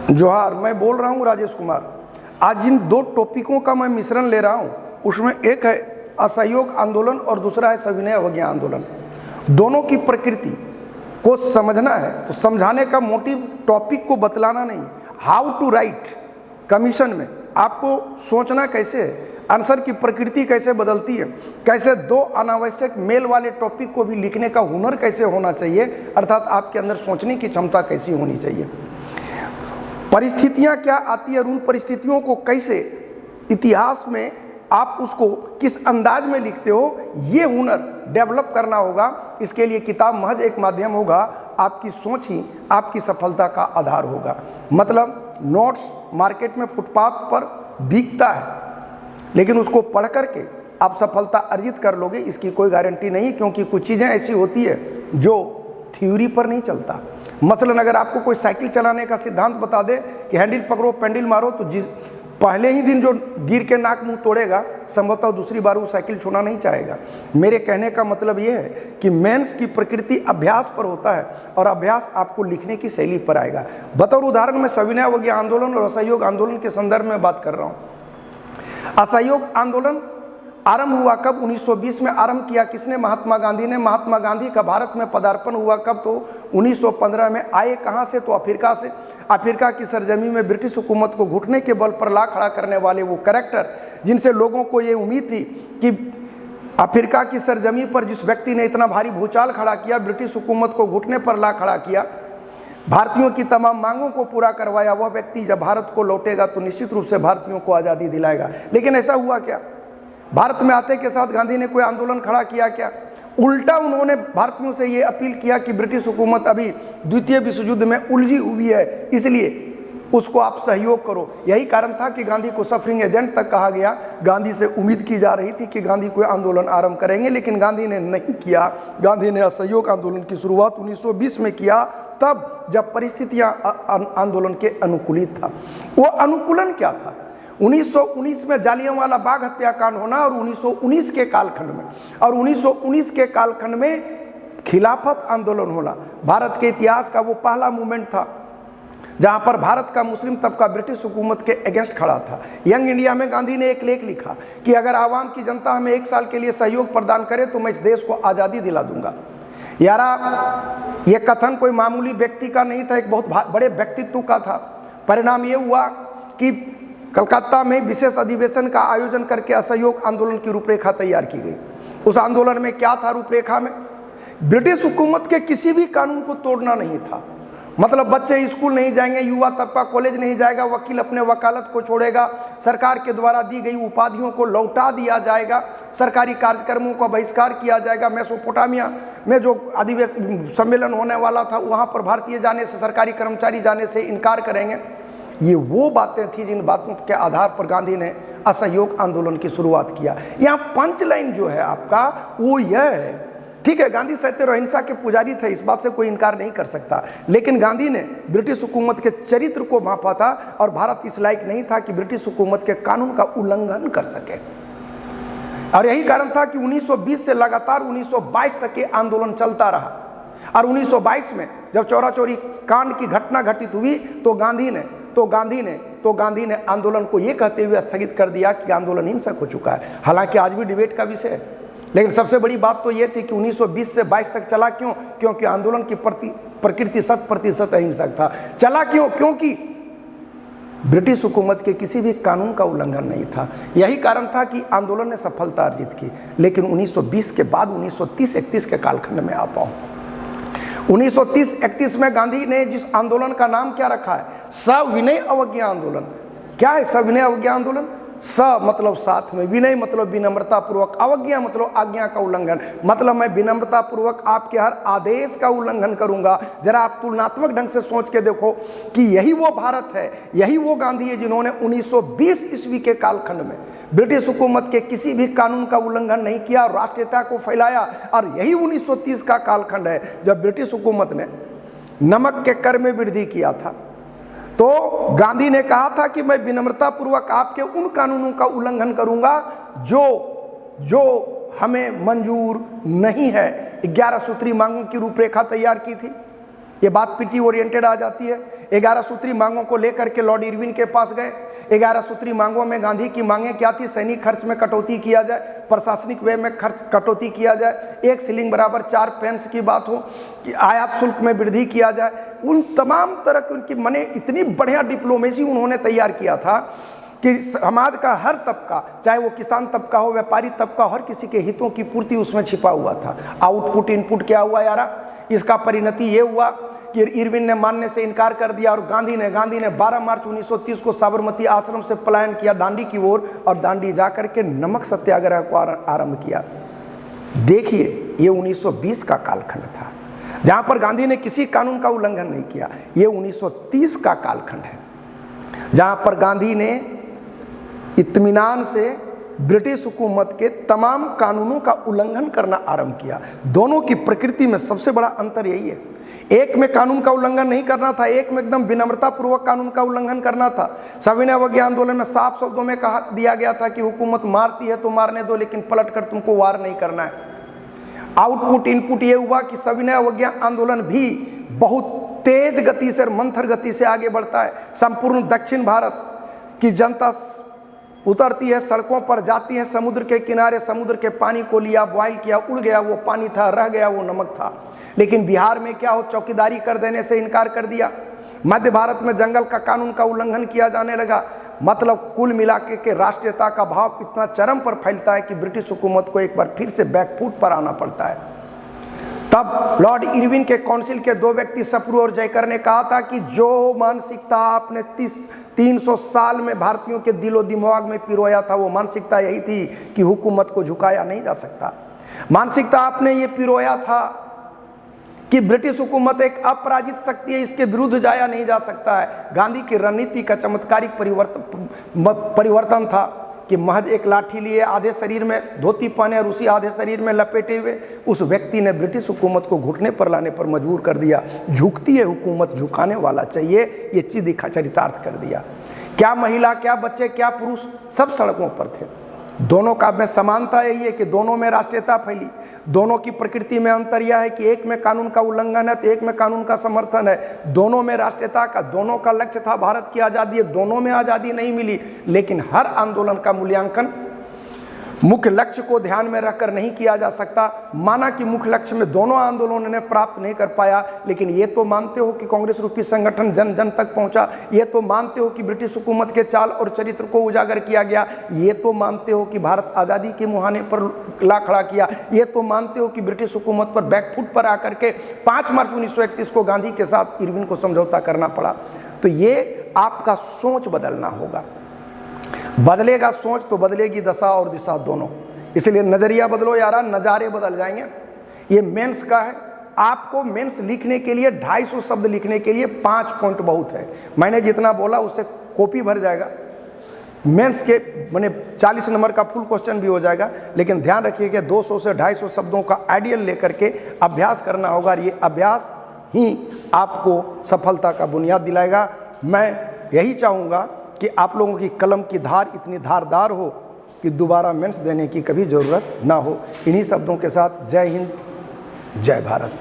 जोहार, मैं बोल रहा हूँ राजेश कुमार। आज जिन दो टॉपिकों का मैं मिश्रण ले रहा हूँ उसमें एक है असहयोग आंदोलन और दूसरा है सविनय अवज्ञा आंदोलन। दोनों की प्रकृति को समझना है तो समझाने का मोटिव टॉपिक को बतलाना नहीं, हाउ टू राइट। कमीशन में आपको सोचना कैसे है, आंसर की प्रकृति कैसे बदलती है, कैसे दो अनावश्यक मेल वाले टॉपिक को भी लिखने का हुनर कैसे होना चाहिए, अर्थात आपके अंदर सोचने की क्षमता कैसी होनी चाहिए, परिस्थितियां क्या आती है और उन परिस्थितियों को कैसे इतिहास में आप उसको किस अंदाज में लिखते हो, ये हुनर डेवलप करना होगा। इसके लिए किताब महज एक माध्यम होगा, आपकी सोच ही आपकी सफलता का आधार होगा। मतलब नोट्स मार्केट में फुटपाथ पर बिकता है, लेकिन उसको पढ़ करके आप सफलता अर्जित कर लोगे इसकी कोई गारंटी नहीं, क्योंकि कुछ चीज़ें ऐसी होती है जो थ्योरी पर नहीं चलता। मसलन अगर आपको कोई साइकिल चलाने का सिद्धांत बता दे कि हैंडल पकड़ो पेंडल मारो, तो जिस पहले ही दिन जो गिर के नाक मुंह तोड़ेगा संभवतः दूसरी बार वो साइकिल छूना नहीं चाहेगा। मेरे कहने का मतलब ये है कि मेंस की प्रकृति अभ्यास पर होता है और अभ्यास आपको लिखने की शैली पर आएगा। बतौर उदाहरण मैं सविनय अवज्ञा आंदोलन और असहयोग आंदोलन के संदर्भ में बात कर रहा हूँ। असहयोग आंदोलन आरंभ हुआ कब? 1920 में आरंभ किया किसने? महात्मा गांधी ने। महात्मा गांधी का भारत में पदार्पण हुआ कब? तो 1915 में। आए कहाँ से? तो अफ्रीका से। अफ्रीका की सरजमी में ब्रिटिश हुकूमत को घुटने के बल पर ला खड़ा करने वाले वो कैरेक्टर, जिनसे लोगों को ये उम्मीद थी कि अफ्रीका की सरजमी पर जिस व्यक्ति ने इतना भारी भूचाल खड़ा किया, ब्रिटिश हुकूमत को घुटने पर ला खड़ा किया, भारतीयों की तमाम मांगों को पूरा करवाया, वह व्यक्ति जब भारत को लौटेगा तो निश्चित रूप से भारतीयों को आज़ादी दिलाएगा। लेकिन ऐसा हुआ क्या? भारत में आते के साथ गांधी ने कोई आंदोलन खड़ा किया क्या? उल्टा उन्होंने भारतीयों से ये अपील किया कि ब्रिटिश हुकूमत अभी द्वितीय विश्व युद्ध में उलझी हुई है, इसलिए उसको आप सहयोग करो। यही कारण था कि गांधी को सफरिंग एजेंट तक कहा गया। गांधी से उम्मीद की जा रही थी कि गांधी कोई आंदोलन आरंभ करेंगे, लेकिन गांधी ने नहीं किया। गांधी ने असहयोग आंदोलन की शुरुआत 1920 में किया, तब जब परिस्थितियां आंदोलन के अनुकूलित था। वो अनुकूलन क्या था? 1919 में जालियांवाला बाग हत्याकांड होना और 1919 के कालखंड में, और 1919 के कालखंड में खिलाफत आंदोलन होना भारत के इतिहास का वो पहला मूवमेंट था जहां पर भारत का मुस्लिम तबका ब्रिटिश हुकूमत के अगेंस्ट खड़ा था। यंग इंडिया में गांधी ने एक लेख लिखा कि अगर आवाम की जनता हमें 1 साल के लिए सहयोग प्रदान करे तो मैं इस देश को आज़ादी दिला दूंगा। यारा, ये कथन कोई मामूली व्यक्ति का नहीं था, एक बहुत बड़े व्यक्तित्व का था। परिणाम ये हुआ कि कलकत्ता में विशेष अधिवेशन का आयोजन करके असहयोग आंदोलन की रूपरेखा तैयार की गई। उस आंदोलन में क्या था? रूपरेखा में ब्रिटिश हुकूमत के किसी भी कानून को तोड़ना नहीं था। मतलब बच्चे स्कूल नहीं जाएंगे, युवा तबका कॉलेज नहीं जाएगा, वकील अपने वकालत को छोड़ेगा, सरकार के द्वारा दी गई उपाधियों को लौटा दिया जाएगा, सरकारी कार्यक्रमों का बहिष्कार किया जाएगा। मेसोपोटामिया में जो अधिवेशन सम्मेलन होने वाला था वहाँ पर भारतीय जाने से, सरकारी कर्मचारी जाने से इनकार करेंगे। ये वो बातें थी जिन बातों के आधार पर गांधी ने असहयोग आंदोलन की शुरुआत किया। यहाँ पंच लाइन जो है आपका वो यह है, ठीक है, गांधी सत्य और अहिंसा के पुजारी थे, इस बात से कोई इनकार नहीं कर सकता, लेकिन गांधी ने ब्रिटिश हुकूमत के चरित्र को मापा था और भारत इस लायक नहीं था कि ब्रिटिश हुकूमत के कानून का उल्लंघन कर सके। और यही कारण था कि 1920 से लगातार 1922 तक ये आंदोलन चलता रहा। और 1922 में जब चौरा चौरी कांड की घटना घटित हुई तो गांधी ने आंदोलन को ये कहते हुए स्थगित कर दिया कि आंदोलन हिंसक हो चुका है। हालांकि आज भी डिबेट का विषय है, लेकिन सबसे बड़ी बात तो ये थी कि 1920 से 22 तक चला क्यों? क्योंकि आंदोलन की प्रकृति 100% अहिंसक था। चला क्यों? क्योंकि ब्रिटिश हुकूमत के किसी भी कानून का उल्लंघन नहीं था। यही कारण था कि आंदोलन ने सफलता अर्जित की। लेकिन 1920 के बाद 1930-31 के कालखंड में आ पाऊँ, 1930-31 में गांधी ने जिस आंदोलन का नाम क्या रखा है? सविनय अवज्ञा आंदोलन। क्या है सविनय अवज्ञा आंदोलन? स मतलब साथ में, विनय मतलब विनम्रता पूर्वक, अवज्ञा मतलब आज्ञा का उल्लंघन। मतलब मैं विनम्रता पूर्वक आपके हर आदेश का उल्लंघन करूंगा। जरा आप तुलनात्मक ढंग से सोच के देखो कि यही वो भारत है, यही वो गांधी है जिन्होंने 1920 ईस्वी के कालखंड में ब्रिटिश हुकूमत के किसी भी कानून का उल्लंघन नहीं किया, राष्ट्रीयता को फैलाया। और यही 1930 का कालखंड है जब ब्रिटिश हुकूमत ने नमक के कर में वृद्धि किया था, तो गांधी ने कहा था कि मैं विनम्रता पूर्वक आपके उन कानूनों का उल्लंघन करूंगा जो हमें मंजूर नहीं है। 11 सूत्री मांगों की रूपरेखा तैयार की थी। ये बात पीटी ओरिएंटेड आ जाती है। 11 सूत्री मांगों को लेकर के लॉर्ड इरविन के पास गए। 11 सूत्री मांगों में गांधी की मांगें क्या थी? सैनिक खर्च में कटौती किया जाए, प्रशासनिक व्यय में खर्च कटौती किया जाए, 1 शिलिंग बराबर 4 पेंस की बात हो, कि आयात शुल्क में वृद्धि किया जाए। उन तमाम तरह की उनकी मने इतनी बढ़िया डिप्लोमेसी उन्होंने तैयार किया था कि समाज का हर तबका, चाहे वो किसान तबका हो, व्यापारी तबका, हर किसी के हितों की पूर्ति उसमें छिपा हुआ था। आउटपुट इनपुट क्या हुआ यारा? इसका परिणति ये हुआ कि इरविन ने मानने से इनकार कर दिया और गांधी ने 12 मार्च 1930 को साबरमती आश्रम से पलायन किया दांडी की ओर, और दांडी जाकर के नमक सत्याग्रह को आरंभ किया। देखिए, ये 1920 का कालखंड था जहां पर गांधी ने किसी कानून का उल्लंघन नहीं किया। ये 1930 का कालखंड है जहां पर गांधी ने इत्मीनान से ब्रिटिश हुकूमत के तमाम कानूनों का उल्लंघन करना आरंभ किया। दोनों की प्रकृति में सबसे बड़ा अंतर यही है। एक में कानून का उल्लंघन नहीं करना था, एक में एकदम विनम्रता पूर्वक कानून का उल्लंघन करना था। सविनय अवज्ञा आंदोलन में साफ शब्दों में कहा दिया गया था कि हुकूमत मारती है तो मारने दो, लेकिन पलट कर तुमको वार नहीं करना है। आउटपुट इनपुट ये हुआ कि सविनय अवज्ञा आंदोलन भी बहुत तेज गति से, मंथर गति से आगे बढ़ता है। संपूर्ण दक्षिण भारत की जनता उतरती है, सड़कों पर जाती है, समुद्र के किनारे समुद्र के पानी को लिया, बॉयल किया, उड़ गया वो पानी था, रह गया वो नमक था। लेकिन बिहार में क्या हो? चौकीदारी कर देने से इनकार कर दिया। मध्य भारत में जंगल का कानून का उल्लंघन किया जाने लगा। मतलब कुल मिला के राष्ट्रीयता का भाव इतना चरम पर फैलता है कि ब्रिटिश हुकूमत को एक बार फिर से बैकफुट पर आना पड़ता है। तब लॉर्ड इरविन के काउंसिल के 2 व्यक्ति सप्रू और जयकर ने कहा था कि जो मानसिकता आपने 300 साल में भारतीयों के दिलो दिमाग में पिरोया था, वो मानसिकता यही थी कि हुकूमत को झुकाया नहीं जा सकता। मानसिकता आपने ये पिरोया था कि ब्रिटिश हुकूमत एक अपराजित शक्ति है, इसके विरुद्ध जाया नहीं जा सकता है। गांधी की रणनीति का चमत्कारिक परिवर्तन था कि महज एक लाठी लिए, आधे शरीर में धोती पहने और उसी आधे शरीर में लपेटे हुए उस व्यक्ति ने ब्रिटिश हुकूमत को घुटने पर लाने पर मजबूर कर दिया। झुकती है हुकूमत, झुकाने वाला चाहिए, ये चीज़ दिखा, चरितार्थ कर दिया। क्या महिला, क्या बच्चे, क्या पुरुष, सब सड़कों पर थे। दोनों का में समानता यही है कि दोनों में राष्ट्रीयता फैली। दोनों की प्रकृति में अंतर यह है कि एक में कानून का उल्लंघन है तो एक में कानून का समर्थन है। दोनों में राष्ट्रीयता का, दोनों का लक्ष्य था भारत की आज़ादी। दोनों में आज़ादी नहीं मिली, लेकिन हर आंदोलन का मूल्यांकन मुख्य लक्ष्य को ध्यान में रखकर नहीं किया जा सकता। माना कि मुख्य लक्ष्य में दोनों आंदोलनों ने प्राप्त नहीं कर पाया, लेकिन ये तो मानते हो कि कांग्रेस रूपी संगठन जन जन तक पहुंचा। ये तो मानते हो कि ब्रिटिश हुकूमत के चाल और चरित्र को उजागर किया गया। ये तो मानते हो कि भारत आज़ादी के मुहाने पर ला खड़ा किया। ये तो मानते हो कि ब्रिटिश हुकूमत पर बैकफुट पर आकर के 5 मार्च 1931 को गांधी के साथ इरविन को समझौता करना पड़ा। तो ये आपका सोच बदलना होगा। बदलेगा सोच तो बदलेगी दशा और दिशा दोनों। इसलिए नज़रिया बदलो यारा, नज़ारे बदल जाएंगे। ये मेंस का है। आपको मेंस लिखने के लिए 250 शब्द लिखने के लिए 5 पॉइंट बहुत है। मैंने जितना बोला उससे कॉपी भर जाएगा। मेंस के मैंने 40 नंबर का फुल क्वेश्चन भी हो जाएगा। लेकिन ध्यान रखिए कि 200 से 250 शब्दों का आइडियल लेकर के अभ्यास करना होगा। और ये अभ्यास ही आपको सफलता का बुनियाद दिलाएगा। मैं यही चाहूँगा कि आप लोगों की कलम की धार इतनी धारदार हो कि दोबारा मेंस देने की कभी ज़रूरत ना हो। इन्हीं शब्दों के साथ जय हिंद, जय भारत।